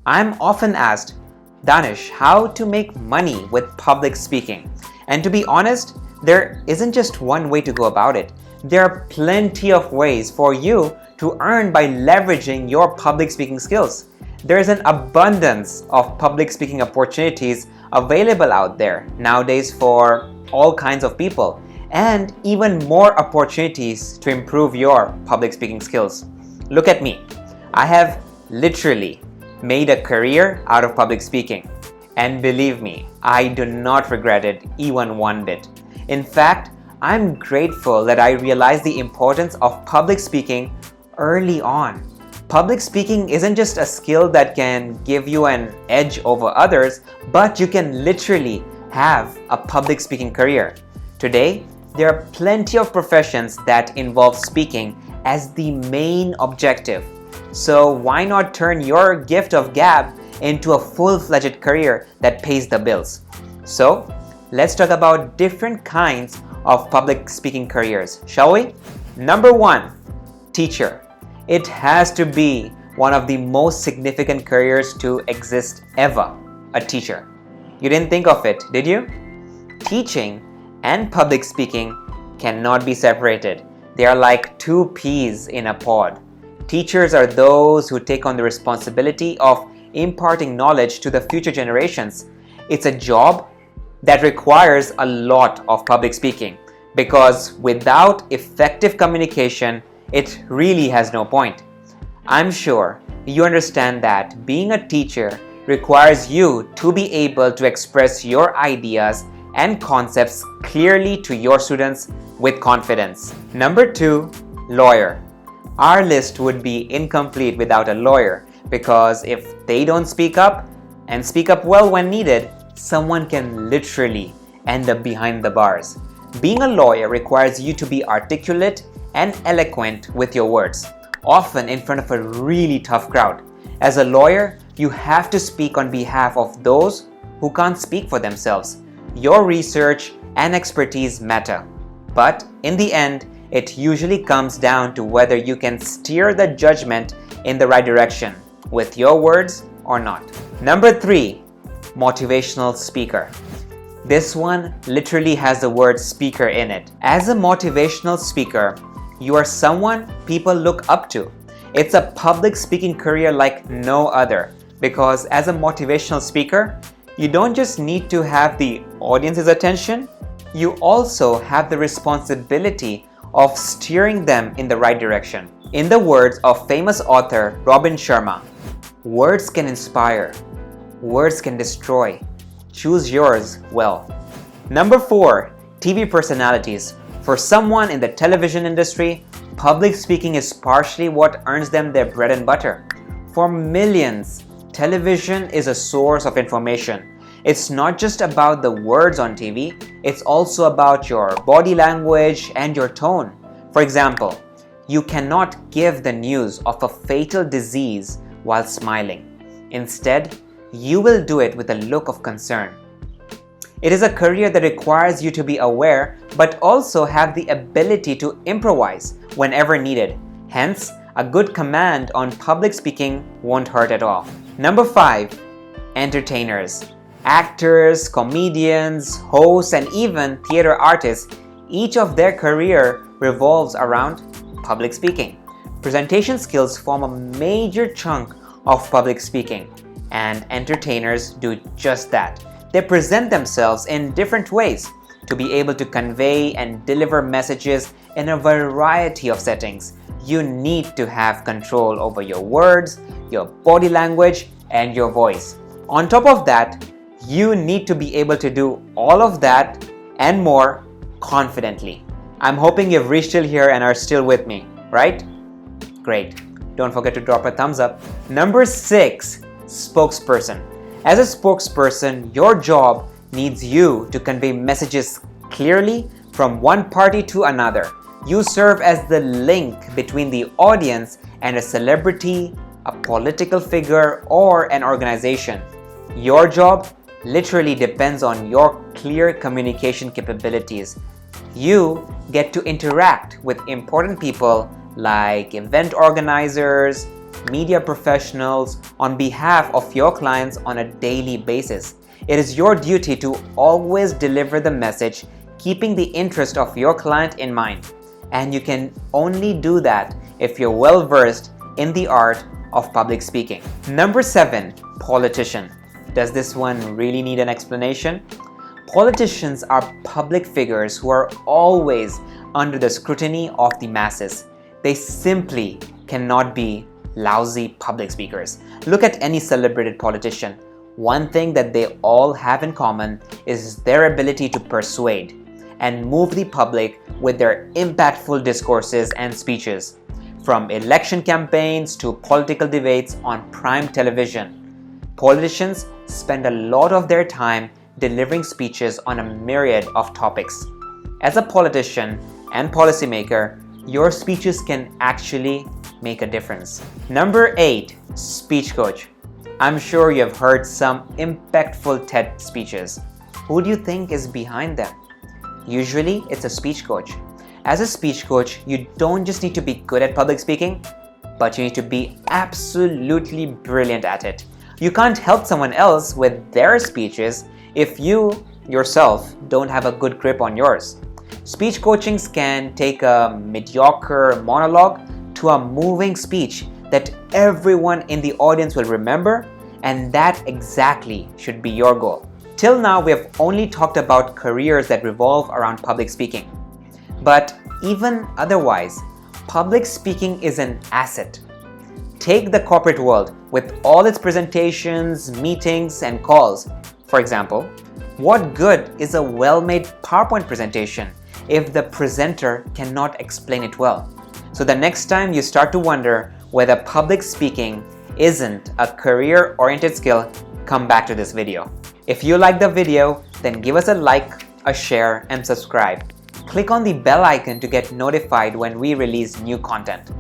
I'm often asked, Danish, how to make money with public speaking? And to be honest, there isn't just one way to go about it. There are plenty of ways for you to earn by leveraging your public speaking skills. There is an abundance of public speaking opportunities available out there nowadays for all kinds of people, and even more opportunities to improve your public speaking skills. Look at me. I have literally made a career out of public speaking. And believe me, I do not regret it even one bit. In fact, I'm grateful that I realized the importance of public speaking early on. Public speaking isn't just a skill that can give you an edge over others, but you can literally have a public speaking career. Today, there are plenty of professions that involve speaking as the main objective. So why not turn your gift of gab into a full-fledged career that pays the bills? So let's talk about different kinds of public speaking careers, shall we? Number 1, teacher. It has to be one of the most significant careers to exist ever, a teacher. You didn't think of it, did you? Teaching and public speaking cannot be separated. They are like two peas in a pod. Teachers are those who take on the responsibility of imparting knowledge to the future generations. It's a job that requires a lot of public speaking, because without effective communication, it really has no point. I'm sure you understand that being a teacher requires you to be able to express your ideas and concepts clearly to your students with confidence. Number 2, lawyer. Our list would be incomplete without a lawyer, because if they don't speak up and speak up well when needed, someone can literally end up behind the bars. Being a lawyer requires you to be articulate and eloquent with your words, often in front of a really tough crowd. As a lawyer, you have to speak on behalf of those who can't speak for themselves. Your research and expertise matter, but in the end, it usually comes down to whether you can steer the judgment in the right direction with your words or not. Number 3, motivational speaker. This one literally has the word speaker in it. As a motivational speaker, you are someone people look up to. It's a public speaking career like no other, because as a motivational speaker, you don't just need to have the audience's attention, you also have the responsibility of steering them in the right direction. In the words of famous author Robin Sharma, words can inspire, words can destroy. Choose yours well. Number 4, TV personalities. For someone in the television industry, public speaking is partially what earns them their bread and butter. For millions, television is a source of information. It's not just about the words on TV, it's also about your body language and your tone. For example, you cannot give the news of a fatal disease while smiling. Instead, you will do it with a look of concern. It is a career that requires you to be aware, but also have the ability to improvise whenever needed. Hence, a good command on public speaking won't hurt at all. Number 5, entertainers. Actors, comedians, hosts, and even theater artists, each of their career revolves around public speaking. Presentation skills form a major chunk of public speaking, and entertainers do just that. They present themselves in different ways to be able to convey and deliver messages in a variety of settings. You need to have control over your words, your body language, and your voice. On top of that, you need to be able to do all of that and more confidently. I'm hoping you've reached till here and are still with me, right? Great. Don't forget to drop a thumbs up. Number 6, spokesperson. As a spokesperson, your job needs you to convey messages clearly from one party to another. You serve as the link between the audience and a celebrity, a political figure, or an organization. Your job literally depends on your clear communication capabilities. You get to interact with important people like event organizers, media professionals on behalf of your clients on a daily basis. It is your duty to always deliver the message, keeping the interest of your client in mind. And you can only do that if you're well versed in the art of public speaking. Number 7, politician. Does this one really need an explanation? Politicians are public figures who are always under the scrutiny of the masses. They simply cannot be lousy public speakers. Look at any celebrated politician. One thing that they all have in common is their ability to persuade and move the public with their impactful discourses and speeches. From election campaigns to political debates on prime television, politicians spend a lot of their time delivering speeches on a myriad of topics. As a politician and policymaker, your speeches can actually make a difference. Number 8, speech coach. I'm sure you have heard some impactful TED speeches. Who do you think is behind them? Usually, it's a speech coach. As a speech coach, you don't just need to be good at public speaking, but you need to be absolutely brilliant at it. You can't help someone else with their speeches if you yourself don't have a good grip on yours. Speech coachings can take a mediocre monologue to a moving speech that everyone in the audience will remember, and that exactly should be your goal. Till now, we have only talked about careers that revolve around public speaking. But even otherwise, public speaking is an asset. Take the corporate world with all its presentations, meetings, and calls. For example, what good is a well-made PowerPoint presentation if the presenter cannot explain it well? So the next time you start to wonder whether public speaking isn't a career-oriented skill, come back to this video. If you like the video, then give us a like, a share, and subscribe. Click on the bell icon to get notified when we release new content.